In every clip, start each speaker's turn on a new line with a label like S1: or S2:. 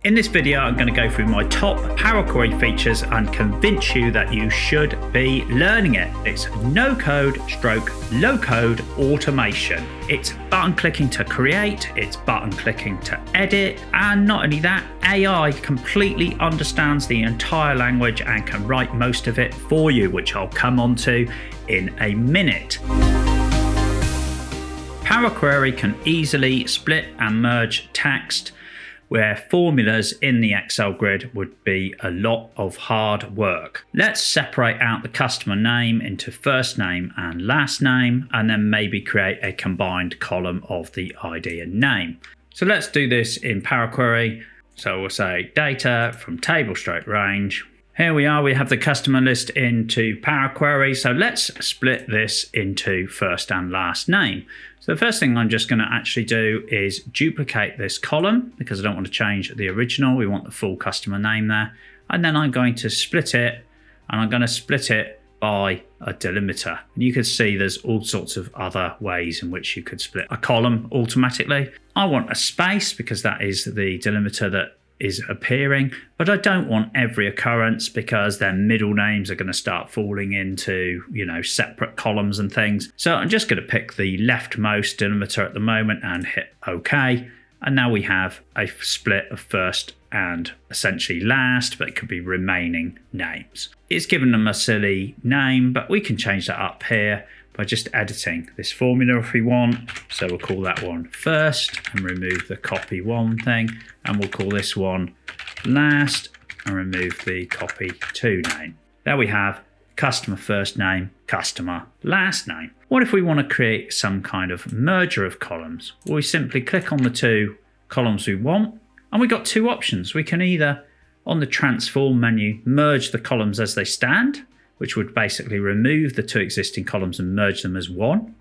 S1: In this video, I'm going to go through my top Power Query features and convince you that you should be learning it. It's no code stroke low code automation. It's button clicking to create, it's button clicking to edit, and not only that, AI completely understands the entire language and can write most of it for you, which I'll come on to in a minute. Power Query can easily split and merge text, where formulas in the Excel grid would be a lot of hard work. Let's separate out the customer name into first name and last name, and then maybe create a combined column of the ID and name. So let's do this in Power Query. So we'll say data from table stroke range. Here we are, we have the customer list into Power Query. So let's split this into first and last name. So the first thing I'm just going to actually do is duplicate this column because I don't want to change the original. We want the full customer name there. And then I'm going to split it, and I'm going to split it by a delimiter. And you can see there's all sorts of other ways in which you could split a column automatically. I want a space because that is the delimiter that is appearing, but I don't want every occurrence because their middle names are going to start falling into, separate columns and things. So I'm just going to pick the leftmost delimiter at the moment and hit OK. And now we have a split of first and essentially last, but it could be remaining names. It's given them a silly name, but we can change that up here by just editing this formula if we want. So we'll call that one first and remove the copy one thing, and we'll call this one last and remove the copy two name. There we have customer first name, customer last name. What if we want to create some kind of merger of columns? Well, we simply click on the two columns we want, and we've got two options. We can either, on the transform menu, merge the columns as they stand, which would basically remove the two existing columns and merge them as one.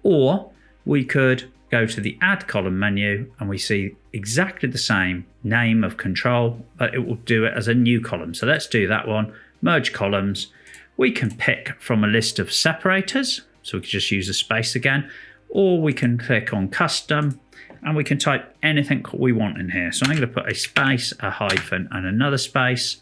S1: Or we could go to the add column menu and we see exactly the same name of control, but it will do it as a new column. So let's do that one, merge columns. We can pick from a list of separators, so we can just use a space again, or we can click on custom and we can type anything we want in here. So I'm going to put a space, a hyphen, and another space.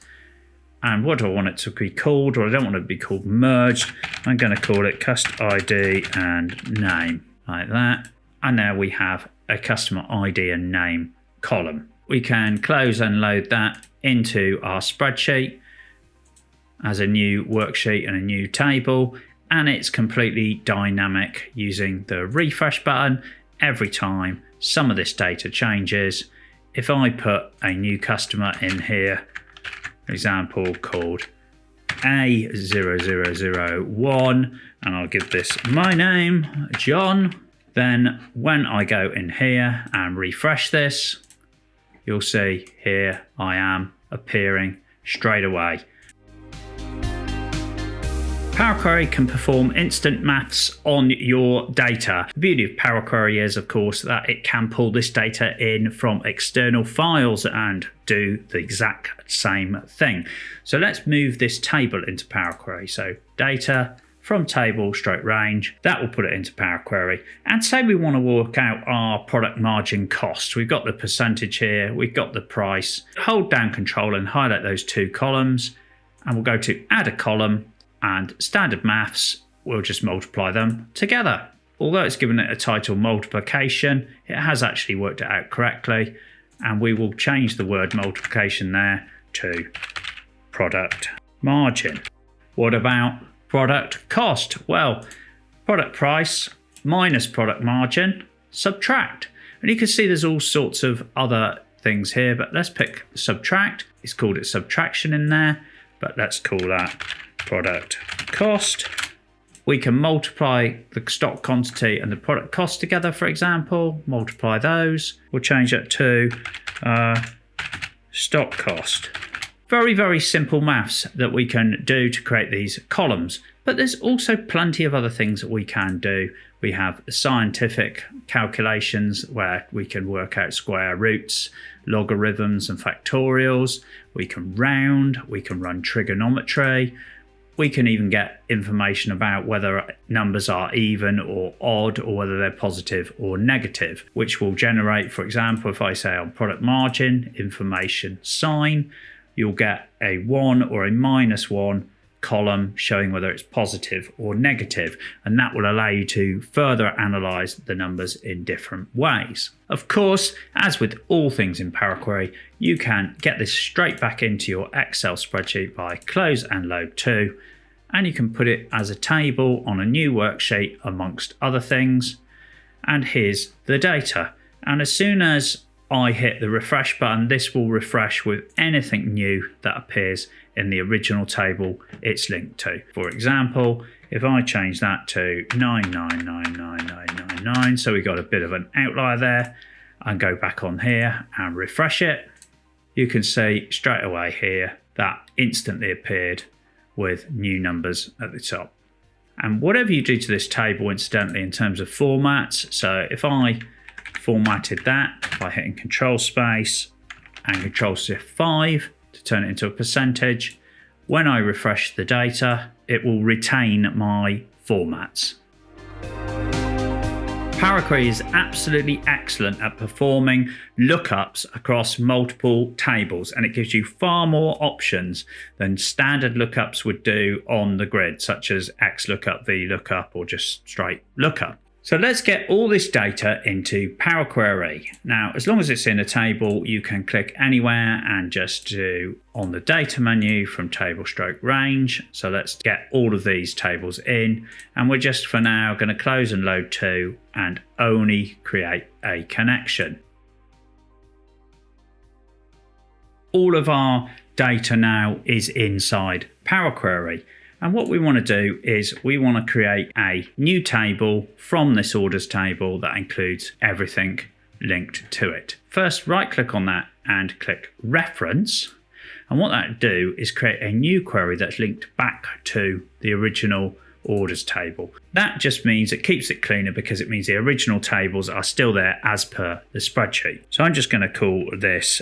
S1: And what do I want it to be called? Or I don't want it to be called merged. I'm going to call it cust ID and name, like that. And there we have a customer ID and name column. We can close and load that into our spreadsheet as a new worksheet and a new table. And it's completely dynamic using the refresh button every time some of this data changes. If I put a new customer in here, example called A0001, and I'll give this my name, John. Then when I go in here and refresh this, you'll see here I am appearing straight away. Power Query can perform instant maths on your data. The beauty of Power Query is, of course, that it can pull this data in from external files and do the exact same thing. So let's move this table into Power Query. So data from table stroke range, that will put it into Power Query. And say we want to work out our product margin cost. We've got the percentage here, we've got the price. Hold down Control and highlight those two columns, and we'll go to add a column. And standard maths, we'll just multiply them together. Although it's given it a title multiplication, it has actually worked it out correctly. And we will change the word multiplication there to product margin. What about product cost? Well, product price minus product margin, subtract. And you can see there's all sorts of other things here, but let's pick subtract. It's called it subtraction in there, but let's call that product cost. We can multiply the stock quantity and the product cost together, for example, multiply those. We'll change that to stock cost. Very, very simple maths that we can do to create these columns, but there's also plenty of other things that we can do. We have scientific calculations where we can work out square roots, logarithms and factorials. We can round, we can run trigonometry. We can even get information about whether numbers are even or odd, or whether they're positive or negative, which will generate, for example, if I say on product margin, information sign, you'll get a 1 or a -1 column showing whether it's positive or negative, and that will allow you to further analyze the numbers in different ways. Of course, as with all things in Power Query, you can get this straight back into your Excel spreadsheet by close and load to, and you can put it as a table on a new worksheet amongst other things. And here's the data, and as soon as I hit the refresh button, this will refresh with anything new that appears in the original table it's linked to. For example, if I change that to 9999999, so we got a bit of an outlier there, and go back on here and refresh it, you can see straight away here that instantly appeared with new numbers at the top. And whatever you do to this table, incidentally, in terms of formats, so if I formatted that by hitting Control Space and Control Shift 5 to turn it into a percentage, when I refresh the data, it will retain my formats. Power Query is absolutely excellent at performing lookups across multiple tables, and it gives you far more options than standard lookups would do on the grid, such as XLOOKUP, VLOOKUP, or just straight lookup. So let's get all this data into Power Query. Now, as long as it's in a table, you can click anywhere and just do on the data menu from table stroke range. So let's get all of these tables in, and we're just for now going to close and load to and only create a connection. All of our data now is inside Power Query. And what we want to do is we want to create a new table from this orders table that includes everything linked to it. First, right click on that and click reference. And what that will do is create a new query that's linked back to the original orders table. That just means it keeps it cleaner because it means the original tables are still there as per the spreadsheet. So I'm just going to call this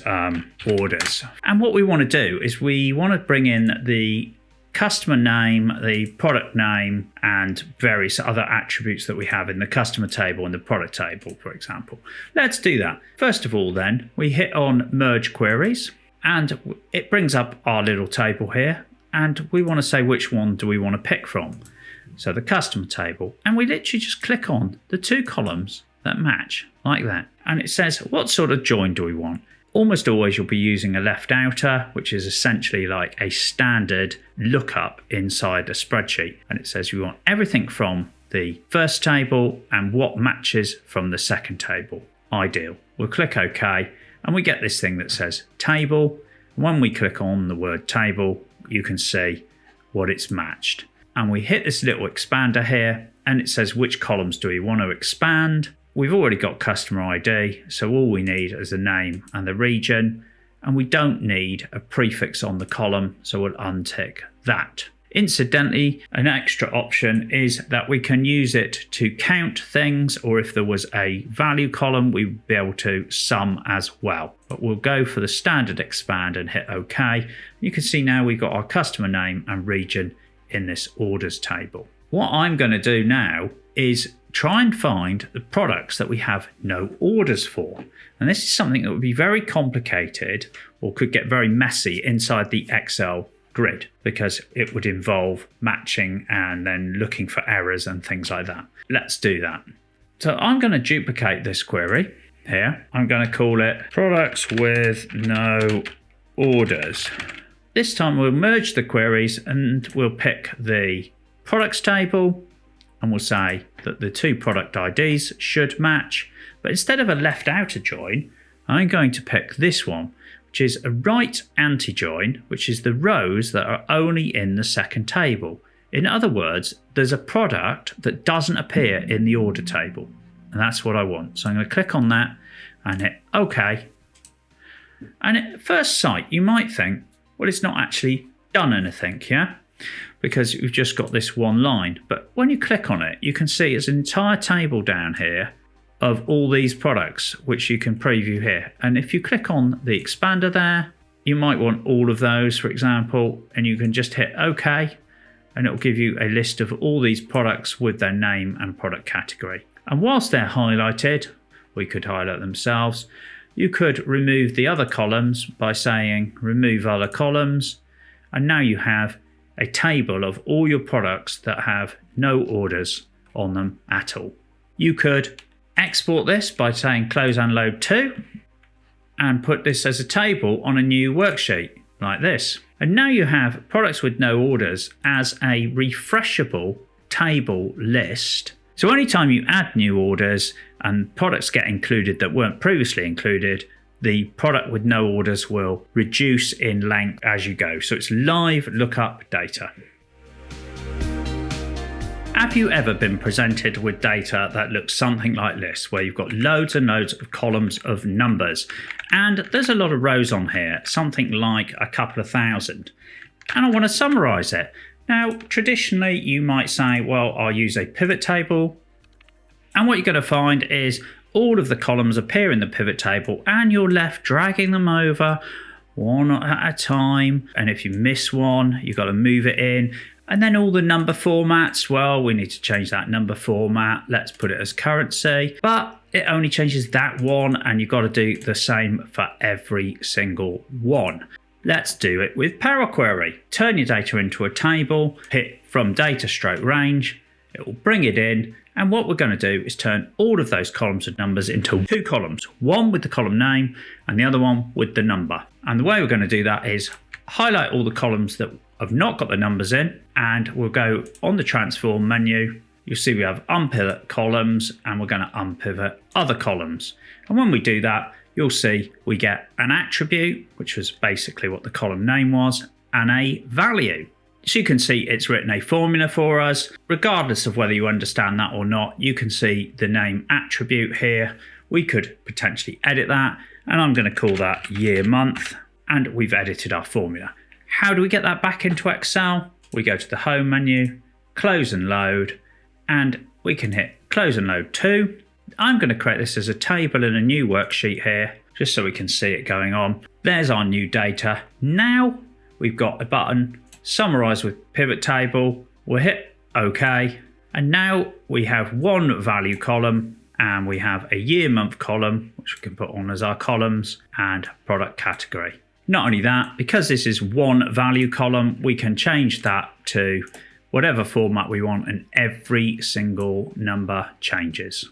S1: orders. And what we want to do is we want to bring in the customer name, the product name, and various other attributes that we have in the customer table and the product table, for example. Let's do that. First of all, then, we hit on merge queries, and it brings up our little table here, and we want to say which one do we want to pick from. So the customer table, and we literally just click on the two columns that match like that. And it says, what sort of join do we want? Almost always you'll be using a left outer, which is essentially like a standard lookup inside a spreadsheet. And it says we want everything from the first table and what matches from the second table. Ideal. We'll click OK, and we get this thing that says table. When we click on the word table, you can see what it's matched. And we hit this little expander here, and it says which columns do we want to expand. We've already got customer ID, so all we need is the name and the region, and we don't need a prefix on the column, so we'll untick that. Incidentally, an extra option is that we can use it to count things, or if there was a value column, we'd be able to sum as well. But we'll go for the standard expand and hit OK. You can see now we've got our customer name and region in this orders table. What I'm going to do now is try and find the products that we have no orders for. And this is something that would be very complicated or could get very messy inside the Excel grid, because it would involve matching and then looking for errors and things like that. Let's do that. So I'm going to duplicate this query here. I'm going to call it products with no orders. This time we'll merge the queries and we'll pick the products table, and we'll say that the two product IDs should match. But instead of a left outer join, I'm going to pick this one, which is a right anti-join, which is the rows that are only in the second table. In other words, there's a product that doesn't appear in the order table, and that's what I want. So I'm going to click on that and hit OK. And at first sight, you might think, well, it's not actually done anything, yeah? Because you've just got this one line. But when you click on it, you can see it's an entire table down here of all these products, which you can preview here. And if you click on the expander there, you might want all of those, for example, and you can just hit OK. and it will give you a list of all these products with their name and product category. And whilst they're highlighted, we could highlight themselves. You could remove the other columns by saying remove other columns, and now you have a table of all your products that have no orders on them at all. You could export this by saying close and load to, and put this as a table on a new worksheet like this. And now you have products with no orders as a refreshable table list. So anytime you add new orders and products get included that weren't previously included, the product with no orders will reduce in length as you go. So it's live lookup data. Have you ever been presented with data that looks something like this, where you've got loads and loads of columns of numbers, and there's a lot of rows on here, something like a couple of thousand, and I want to summarize it. Now, traditionally, you might say, well, I'll use a pivot table, and what you're going to find is all of the columns appear in the pivot table, and you're left dragging them over one at a time, and if you miss one, you've got to move it in. And then all the number formats, well, we need to change that number format. Let's put it as currency, but it only changes that one, and you've got to do the same for every single one. Let's do it with Power Query. Turn your data into a table, hit from data stroke range, it will bring it in, and what we're going to do is turn all of those columns of numbers into two columns, one with the column name and the other one with the number. And the way we're going to do that is highlight all the columns that have not got the numbers in, and we'll go on the transform menu. You'll see we have unpivot columns, and we're going to unpivot other columns. And when we do that, you'll see we get an attribute, which was basically what the column name was, and a value. So you can see it's written a formula for us. Regardless of whether you understand that or not, you can see the name attribute here. We could potentially edit that, and I'm going to call that year month, and we've edited our formula. How do we get that back into Excel? We go to the home menu, close and load, and we can hit close and load to. I'm going to create this as a table in a new worksheet here, just so we can see it going on. There's our new data. Now we've got a button, summarize with pivot table. We'll hit OK. And now we have one value column, and we have a year month column, which we can put on as our columns, and product category. Not only that, because this is one value column, we can change that to whatever format we want, and every single number changes.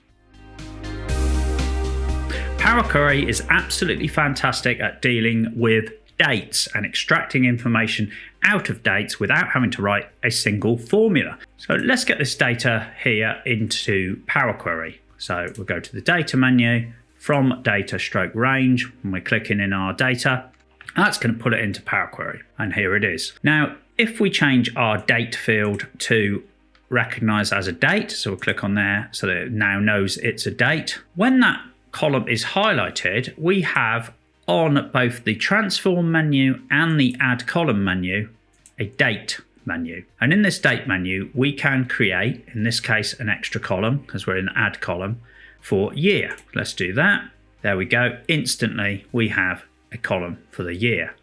S1: Power Query is absolutely fantastic at dealing with dates and extracting information out of dates without having to write a single formula. So let's get this data here into Power Query. So we'll go to the data menu, from data stroke range, and we're clicking in our data. That's going to put it into Power Query, and here it is. Now, if we change our date field to recognize as a date, so we'll click on there so that it now knows it's a date. When that column is highlighted, we have on both the transform menu and the add column menu, a date menu. And in this date menu, we can create, in this case, an extra column, because we're in the add column, for year. Let's do that. There we go. Instantly, we have a column for the year.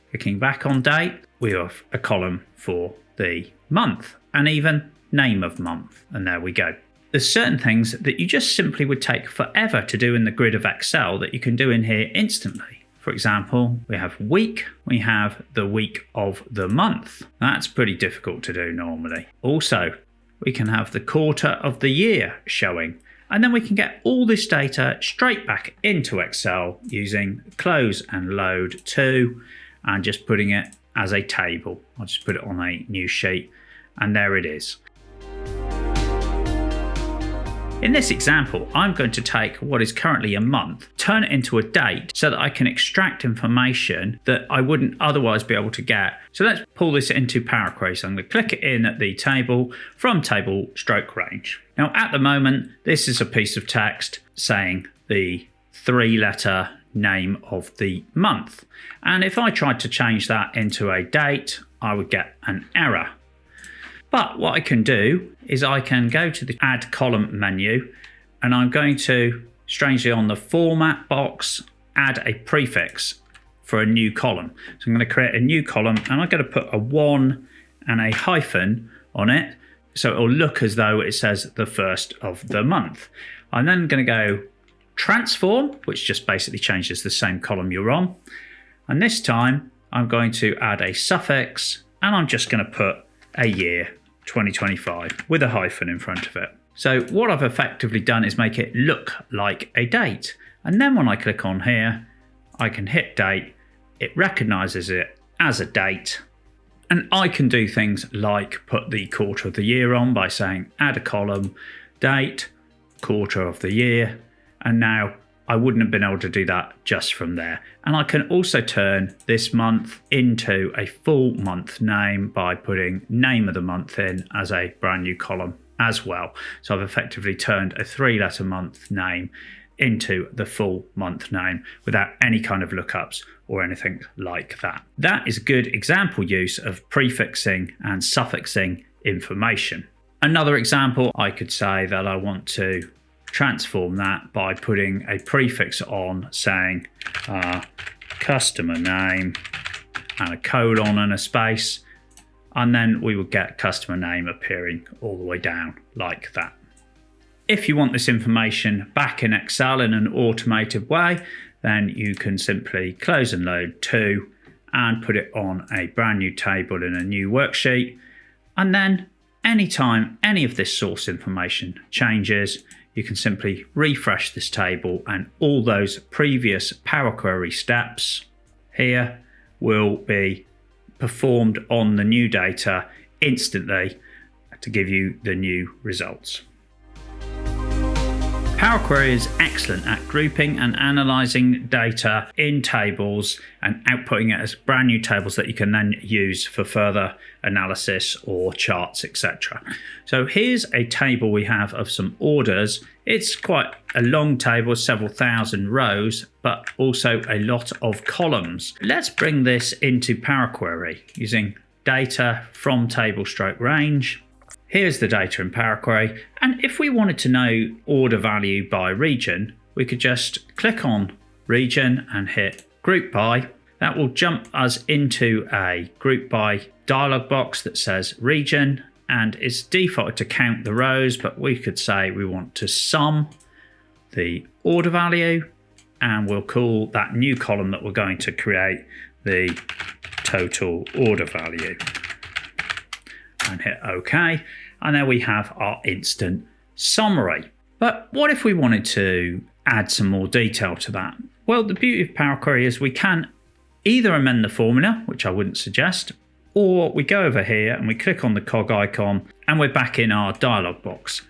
S1: Clicking back on date, we have a column for the month, and even name of month. And there we go. There's certain things that you just simply would take forever to do in the grid of Excel that you can do in here instantly. For example, we have week, we have the week of the month. That's pretty difficult to do normally. Also, we can have the quarter of the year showing. And then we can get all this data straight back into Excel using close and load to, and just putting it as a table. I'll just put it on a new sheet, and there it is. In this example, I'm going to take what is currently a month, turn it into a date so that I can extract information that I wouldn't otherwise be able to get. So let's pull this into Power Query. So I'm going to click it in at the table from table stroke range. Now at the moment, this is a piece of text saying the 3-letter name of the month. And if I tried to change that into a date, I would get an error. But what I can do is I can go to the add column menu, and I'm going to, strangely on the format box, add a prefix for a new column. So I'm going to create a new column, and I'm going to put a 1 and a hyphen on it, so it will look as though it says the first of the month. I'm then going to go transform, which just basically changes the same column you're on. And this time I'm going to add a suffix, and I'm just going to put a year, 2025, with a hyphen in front of it. So what I've effectively done is make it look like a date. And then when I click on here, I can hit date. It recognizes it as a date. And I can do things like put the quarter of the year on by saying add a column, date, quarter of the year. And now I wouldn't have been able to do that just from there. And I can also turn this month into a full month name by putting name of the month in as a brand new column as well. So I've effectively turned a 3-letter month name into the full month name without any kind of lookups or anything like that. That is a good example use of prefixing and suffixing information. Another example, I could say that I want to transform that by putting a prefix on, saying customer name and a colon and a space, and then we would get customer name appearing all the way down like that. If you want this information back in Excel in an automated way, then you can simply close and load to and put it on a brand new table in a new worksheet. And then anytime any of this source information changes, you can simply refresh this table, and all those previous Power Query steps here will be performed on the new data instantly to give you the new results. Power Query is excellent at grouping and analysing data in tables and outputting it as brand new tables that you can then use for further analysis or charts, etc. So here's a table we have of some orders. It's quite a long table, several thousand rows, but also a lot of columns. Let's bring this into Power Query using data from table stroke range. Here's the data in Power Query, and if we wanted to know order value by region, we could just click on region and hit group by. That will jump us into a group by dialog box that says region, and it's defaulted to count the rows, but we could say we want to sum the order value, and we'll call that new column that we're going to create the total order value, and hit OK. And there we have our instant summary. But what if we wanted to add some more detail to that? Well, the beauty of Power Query is we can either amend the formula, which I wouldn't suggest, or we go over here and we click on the cog icon and we're back in our dialog box.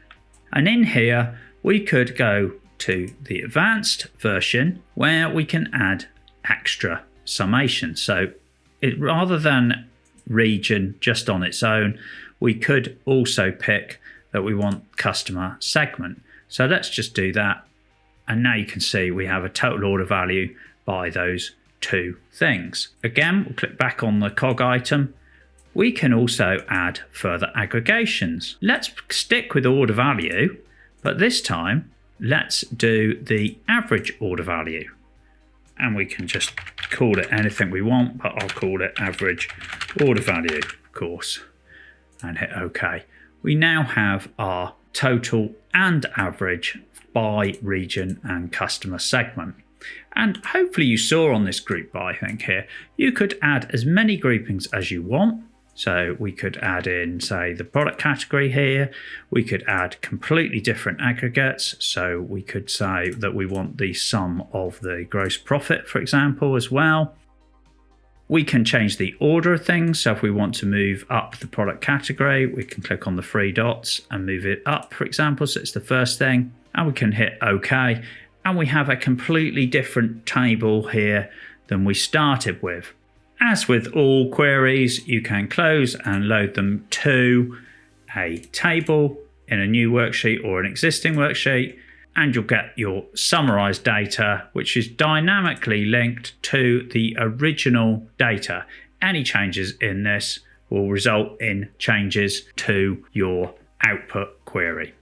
S1: And in here, we could go to the advanced version where we can add extra summation. So rather than region just on its own, we could also pick that we want customer segment. So let's just do that. And now you can see we have a total order value by those two things. Again, we'll click back on the cog item. We can also add further aggregations. Let's stick with order value, but this time let's do the average order value. And we can just call it anything we want, but I'll call it average order value, of course, and hit OK. We now have our total and average by region and customer segment. And hopefully you saw on this group by thing here, you could add as many groupings as you want. So we could add in, say, the product category here. We could add completely different aggregates. So we could say that we want the sum of the gross profit, for example, as well. We can change the order of things. So if we want to move up the product category, we can click on the three dots and move it up, for example. So it's the first thing. And we can hit OK. And we have a completely different table here than we started with. As with all queries, you can close and load them to a table in a new worksheet or an existing worksheet, and you'll get your summarized data, which is dynamically linked to the original data. Any changes in this will result in changes to your output query.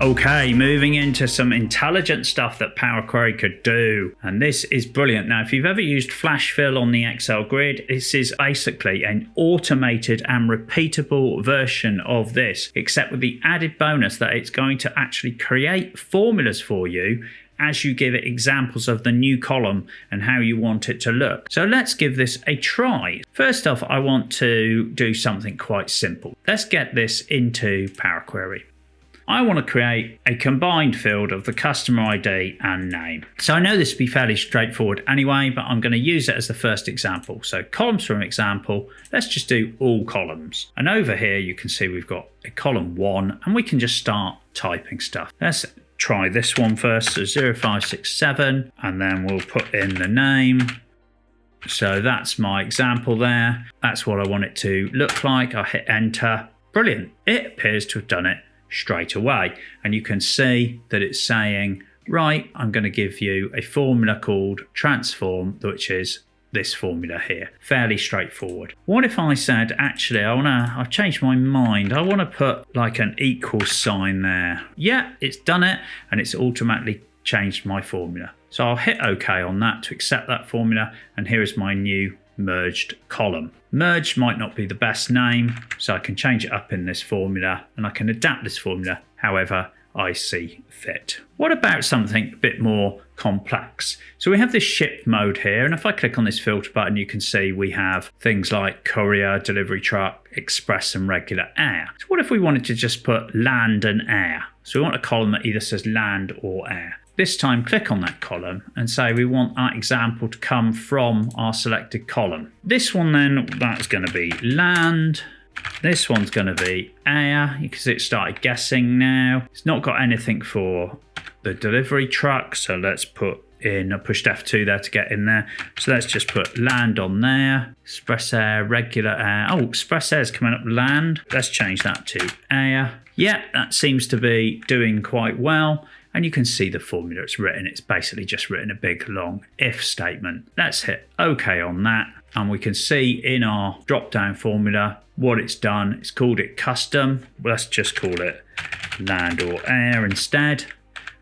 S1: Okay, moving into some intelligent stuff that Power Query could do. And this is brilliant. Now, if you've ever used flash fill on the Excel grid, this is basically an automated and repeatable version of this, except with the added bonus that it's going to actually create formulas for you as you give it examples of the new column and how you want it to look. So let's give this a try. First off, I want to do something quite simple. Let's get this into Power Query. I want to create a combined field of the customer ID and name. So I know this will be fairly straightforward anyway, but I'm going to use it as the first example. So columns from example, let's just do all columns. And over here, you can see we've got a column 1 and we can just start typing stuff. Let's try this one first, so 0567, and then we'll put in the name. So that's my example there. That's what I want it to look like. I'll hit enter. Brilliant. It appears to have done it straight away. And you can see that it's saying, right, I'm going to give you a formula called transform, which is this formula here. Fairly straightforward. What if I said, actually, I've changed my mind. I want to put like an equal sign there. Yeah, it's done it, and it's automatically changed my formula. So I'll hit OK on that to accept that formula. And here is my new merged column. Merged might not be the best name, so I can change it up in this formula and I can adapt this formula however I see fit. What about something a bit more complex? So we have this ship mode here, and if I click on this filter button, you can see we have things like courier, delivery truck, express and regular air. So what if we wanted to just put land and air? So we want a column that either says land or air. This time, click on that column and say we want that example to come from our selected column. This one then, that's going to be land. This one's going to be air. You can see it started guessing now. It's not got anything for the delivery truck, so let's put in, I pushed F2 there to get in there. So let's just put land on there. Express air, regular air. Oh, express air is coming up land. Let's change that to air. Yeah, that seems to be doing quite well. And you can see the formula it's written. It's basically just written a big long if statement. Let's hit OK on that. And we can see in our drop-down formula what it's done. It's called it custom. Let's just call it land or air instead.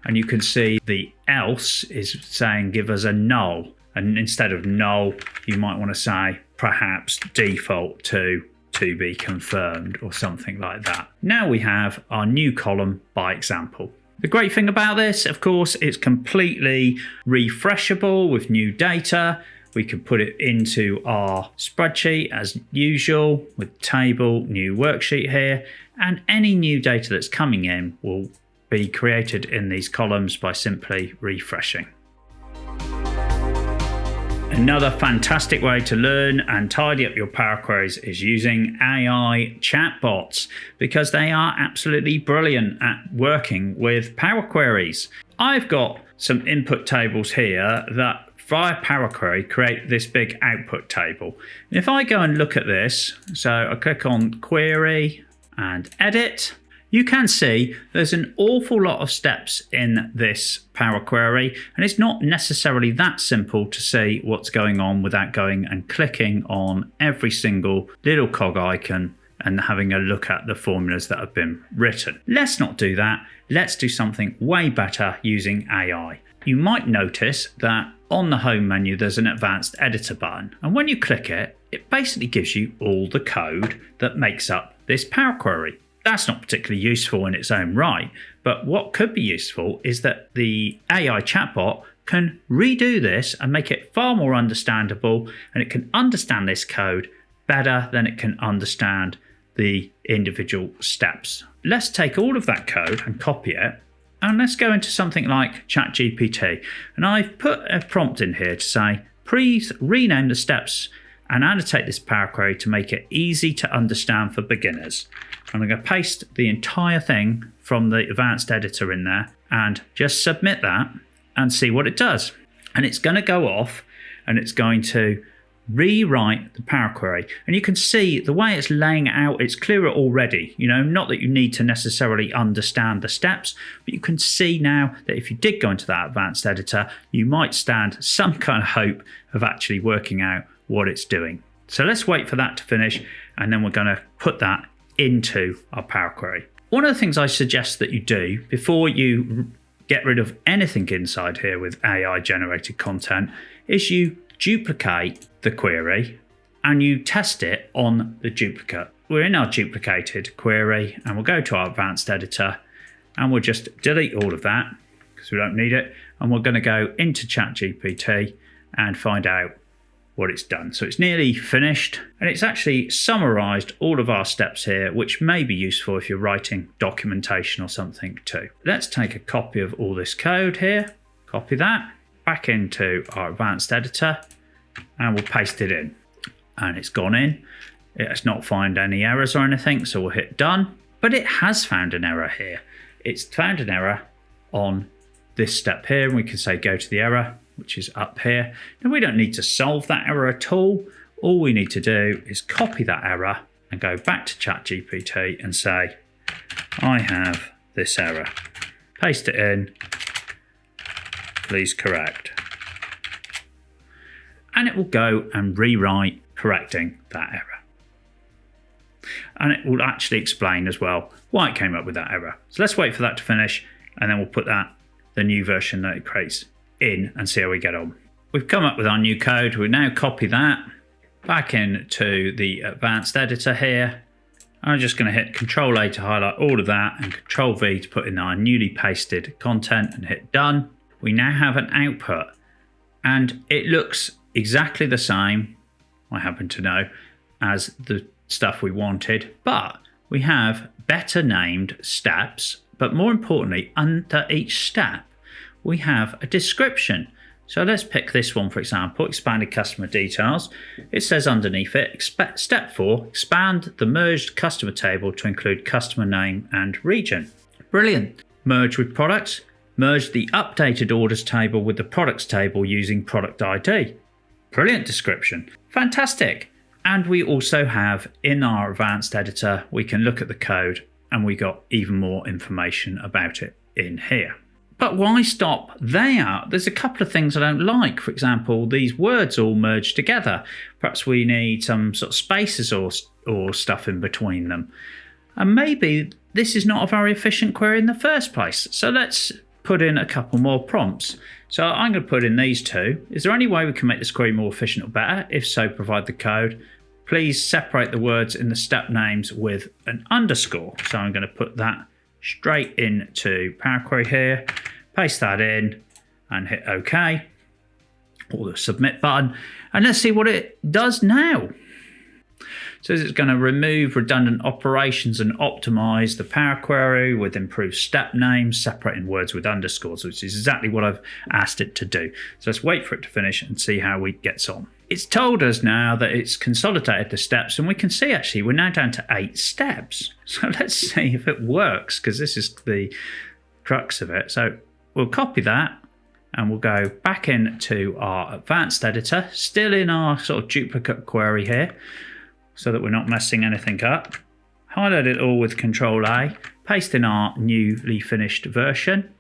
S1: And you can see the else is saying give us a null. And instead of null, you might want to say perhaps default to be confirmed or something like that. Now we have our new column by example. The great thing about this, of course, it's completely refreshable with new data. We can put it into our spreadsheet as usual with table, new worksheet here, and any new data that's coming in will be created in these columns by simply refreshing. Another fantastic way to learn and tidy up your Power Queries is using AI chatbots, because they are absolutely brilliant at working with Power Queries. I've got some input tables here that via Power Query create this big output table. And if I go and look at this, so I click on query and edit, you can see there's an awful lot of steps in this Power Query, and it's not necessarily that simple to see what's going on without going and clicking on every single little cog icon and having a look at the formulas that have been written. Let's not do that. Let's do something way better using AI. You might notice that on the home menu there's an advanced editor button, and when you click it, it basically gives you all the code that makes up this Power Query. That's not particularly useful in its own right, but what could be useful is that the AI chatbot can redo this and make it far more understandable, and it can understand this code better than it can understand the individual steps. Let's take all of that code and copy it, and let's go into something like ChatGPT. And I've put a prompt in here to say, please rename the steps and annotate this Power Query to make it easy to understand for beginners. I'm going to paste the entire thing from the advanced editor in there and just submit that and see what it does. And it's going to go off and it's going to rewrite the Power Query. And you can see the way it's laying it out, it's clearer already. You know, not that you need to necessarily understand the steps, but you can see now that if you did go into that advanced editor, you might stand some kind of hope of actually working out what it's doing. So let's wait for that to finish, and then we're going to put that into our Power Query. One of the things I suggest that you do before you get rid of anything inside here with AI generated content is you duplicate the query and you test it on the duplicate. We're in our duplicated query and we'll go to our advanced editor and we'll just delete all of that because we don't need it. And we're going to go into ChatGPT and find out what it's done. So it's nearly finished and it's actually summarized all of our steps here, which may be useful if you're writing documentation or something too. Let's take a copy of all this code here, copy that back into our advanced editor and we'll paste it in. And it's gone in. It has not found any errors or anything, so we'll hit done. But it has found an error here. It's found an error on this step here, and we can say go to the error, which is up here. Now we don't need to solve that error at all. All we need to do is copy that error and go back to ChatGPT and say, I have this error. Paste it in, please correct. And it will go and rewrite correcting that error. And it will actually explain as well why it came up with that error. So let's wait for that to finish and then we'll put the new version that it creates in and see how we get on. We've come up with our new code. We now copy that back into the advanced editor here. I'm just going to hit Control A to highlight all of that and Control V to put in our newly pasted content and hit done. We now have an output and it looks exactly the same, I happen to know, as the stuff we wanted, but we have better named steps, but more importantly, under each step, we have a description. So let's pick this one, for example, expanded customer details. It says underneath it, step 4, expand the merged customer table to include customer name and region. Brilliant. Merge with products. Merge the updated orders table with the products table using product ID. Brilliant description. Fantastic. And we also have in our advanced editor, we can look at the code and we got even more information about it in here. But why stop there? There's a couple of things I don't like. For example, these words all merged together. Perhaps we need some sort of spaces or stuff in between them. And maybe this is not a very efficient query in the first place. So let's put in a couple more prompts. So I'm going to put in these two. Is there any way we can make this query more efficient or better? If so, provide the code. Please separate the words in the step names with an underscore. So I'm going to put that straight into Power Query here, paste that in and hit OK, or the submit button. And let's see what it does now. So it's going to remove redundant operations and optimize the Power Query with improved step names, separating words with underscores, which is exactly what I've asked it to do. So let's wait for it to finish and see how it gets on. It's told us now that it's consolidated the steps, and we can see actually we're now down to 8 steps. So let's see if it works, because this is the crux of it. So we'll copy that and we'll go back into our advanced editor, still in our sort of duplicate query here, so that we're not messing anything up. Highlight it all with Control A, paste in our newly finished version.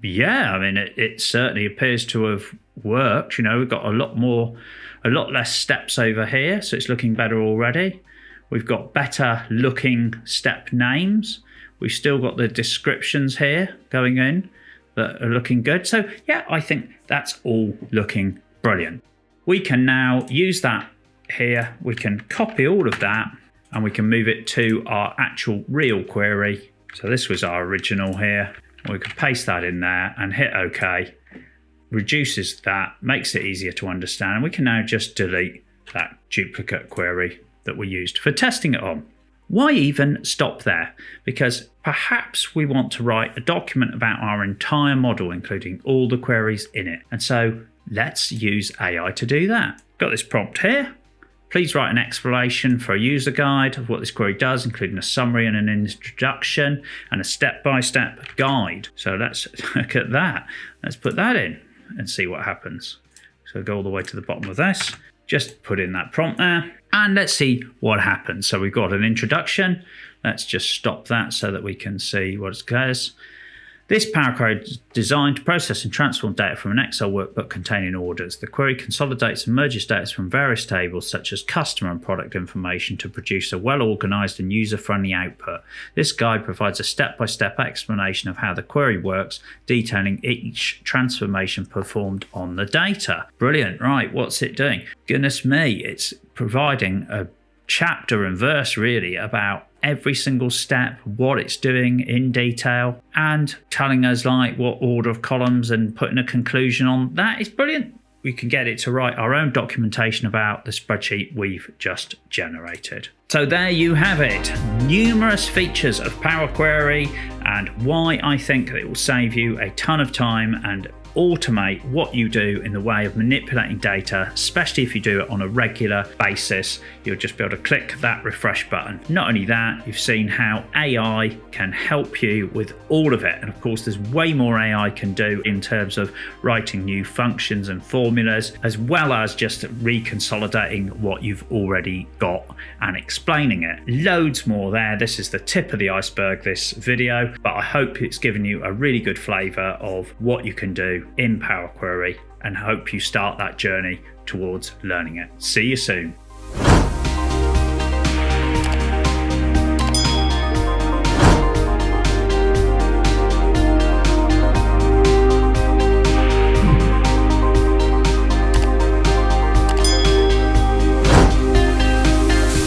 S1: Yeah, I mean, it certainly appears to have worked. You know, we've got a lot less steps over here, so it's looking better already. We've got better looking step names. We've still got the descriptions here going in that are looking good. So yeah, I think that's all looking brilliant. We can now use that here. We can copy all of that and we can move it to our actual real query. So this was our original here. We can paste that in there and hit OK. Reduces that, makes it easier to understand. And we can now just delete that duplicate query that we used for testing it on. Why even stop there? Because perhaps we want to write a document about our entire model, including all the queries in it. And so let's use AI to do that. Got this prompt here. Please write an explanation for a user guide of what this query does, including a summary and an introduction and a step-by-step guide. So let's look at that. Let's put that in and see what happens. So go all the way to the bottom of this. Just put in that prompt there and let's see what happens. So we've got an introduction. Let's just stop that so that we can see what it says. This Power Query is designed to process and transform data from an Excel workbook containing orders. The query consolidates and merges data from various tables such as customer and product information to produce a well-organized and user-friendly output. This guide provides a step-by-step explanation of how the query works, detailing each transformation performed on the data. Brilliant. Right, what's it doing? Goodness me, it's providing a chapter and verse really about every single step, what it's doing in detail, and telling us like what order of columns and putting a conclusion on. That is brilliant. We can get it to write our own documentation about the spreadsheet we've just generated. So there you have it. Numerous features of Power Query and why I think it will save you a ton of time and automate what you do in the way of manipulating data, especially if you do it on a regular basis. You'll just be able to click that refresh button. Not only that, you've seen how AI can help you with all of it. And of course, there's way more AI can do in terms of writing new functions and formulas, as well as just reconsolidating what you've already got and explaining it. Loads more there. This is the tip of the iceberg, this video, but I hope it's given you a really good flavor of what you can do in Power Query, and hope you start that journey towards learning it. See you soon.